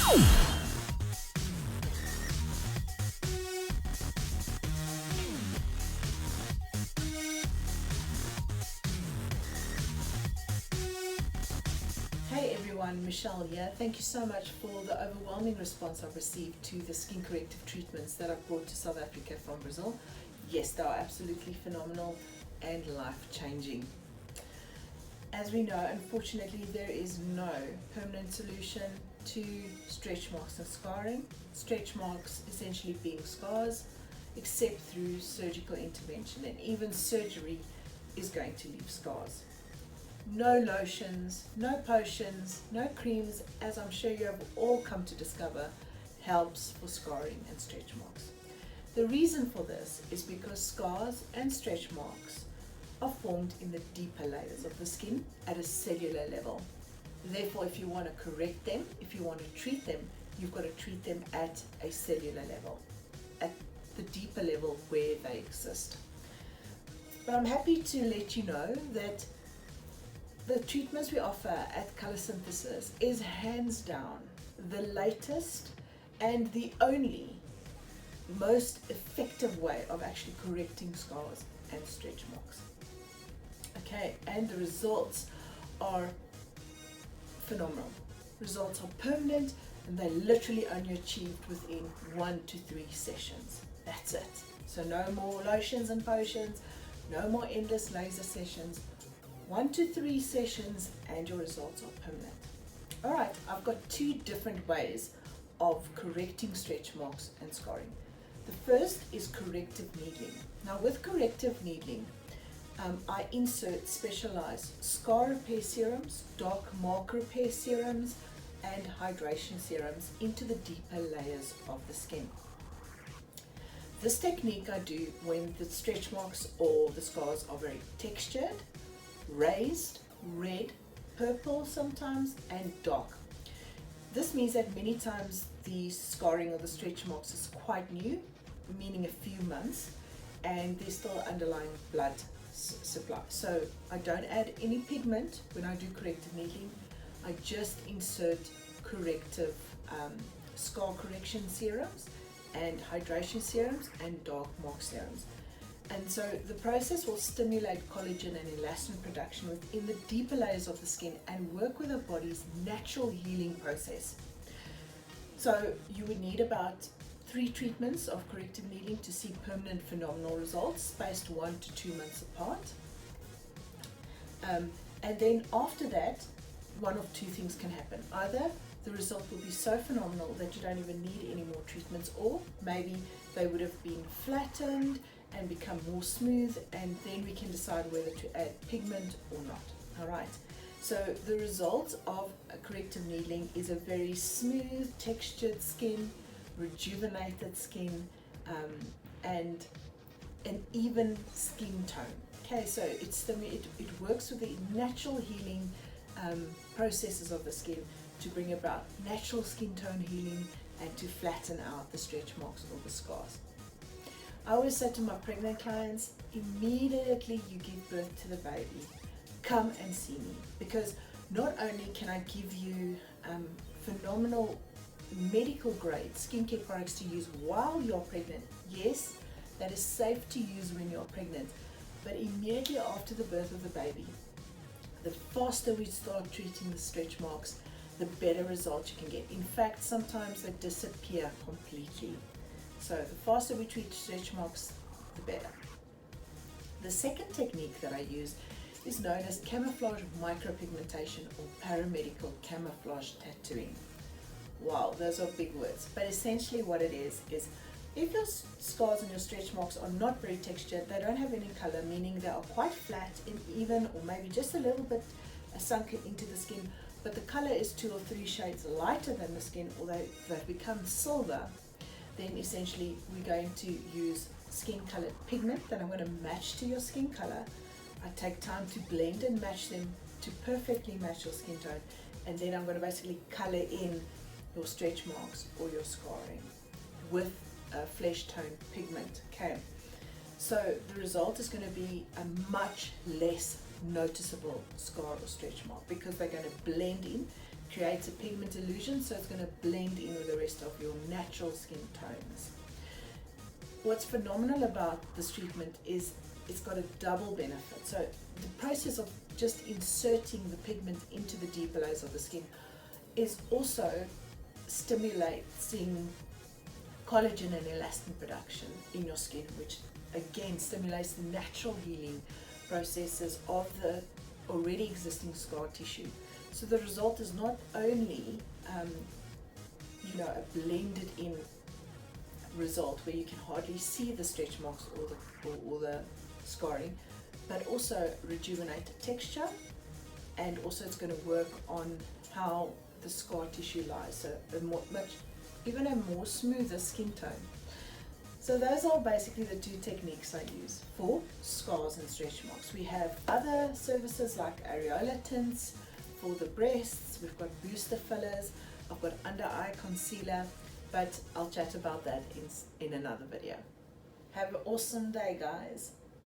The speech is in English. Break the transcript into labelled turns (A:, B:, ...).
A: Hey everyone, Michelle here. Thank you so much for the overwhelming response I've received to the skin corrective treatments that I've brought to South Africa from Brazil. Yes, they are absolutely phenomenal and life-changing. As we know, unfortunately, there is no permanent solution to stretch marks and scarring. Stretch marks essentially being scars, except through surgical intervention, and even surgery is going to leave scars. No lotions, no potions, no creams, as I'm sure you have all come to discover, helps for scarring and stretch marks. The reason for this is because scars and stretch marks are formed in the deeper layers of the skin at a cellular level. Therefore, if you want to correct them, if you want to treat them, you've got to treat them at a cellular level, at the deeper level where they exist. But I'm happy to let you know that the treatments we offer at Color Synthesis is hands down the latest and the only most effective way of actually correcting scars and stretch marks. Okay, and the results are phenomenal. Results are permanent and they're literally only achieved within 1 to 3 sessions. That's it. So no more lotions and potions, no more endless laser sessions. 1 to 3 sessions and your results are permanent. All right, I've got 2 different ways of correcting stretch marks and scarring. The first is corrective needling. Now with corrective needling, I insert specialized scar repair serums, dark mark repair serums, and hydration serums into the deeper layers of the skin. This technique I do when the stretch marks or the scars are very textured, raised, red, purple sometimes, and dark. This means that many times the scarring or the stretch marks is quite new, meaning a few months, and there's still underlying blood supply. So I don't add any pigment when I do corrective needling. I just insert corrective scar correction serums and hydration serums and dark mark serums. And so the process will stimulate collagen and elastin production within the deeper layers of the skin and work with our body's natural healing process. So you would need about 3 treatments of corrective needling to see permanent phenomenal results, spaced 1 to 2 months apart. And then after that, one of 2 things can happen. Either the result will be so phenomenal that you don't even need any more treatments, or maybe they would have been flattened and become more smooth, and then we can decide whether to add pigment or not. All right. So the result of a corrective needling is a very smooth, textured skin, rejuvenated skin, and an even skin tone. Okay, so it works with the natural healing processes of the skin to bring about natural skin tone healing and to flatten out the stretch marks or the scars. I always say to my pregnant clients, immediately you give birth to the baby, come and see me, because not only can I give you phenomenal medical grade skincare products to use while you're pregnant. Yes, that is safe to use when you're pregnant, but immediately after the birth of the baby, the faster we start treating the stretch marks, the better results you can get. In fact, sometimes they disappear completely. So the faster we treat stretch marks, the better. The second technique that I use is known as camouflage micropigmentation or paramedical camouflage tattooing. Wow, those are big words, but essentially what it is if your scars and your stretch marks are not very textured, they don't have any color, meaning they are quite flat and even, or maybe just a little bit sunken into the skin, but the color is 2 or 3 shades lighter than the skin, or they've become silver, then essentially we're going to use skin colored pigment that I'm going to match to your skin color. I take time to blend and match them to perfectly match your skin tone, and then I'm going to basically color in your stretch marks or your scarring with flesh tone pigment. Okay, so the result is going to be a much less noticeable scar or stretch mark because they're going to blend in creates a pigment illusion, so it's going to blend in with the rest of your natural skin tones. What's phenomenal about this treatment is it's got a double benefit. So the process of just inserting the pigment into the deeper layers of the skin is also stimulating collagen and elastin production in your skin, which again stimulates the natural healing processes of the already existing scar tissue. So the result is not only a blended in result where you can hardly see the stretch marks or the scarring, but also rejuvenated texture, and also it's going to work on how the scar tissue lies, so even a more smoother skin tone. So those are basically the two techniques I use for scars and stretch marks. We have other services like areola tints for the breasts, we've got booster fillers, I've got under eye concealer, but I'll chat about that in another video. Have an awesome day, guys.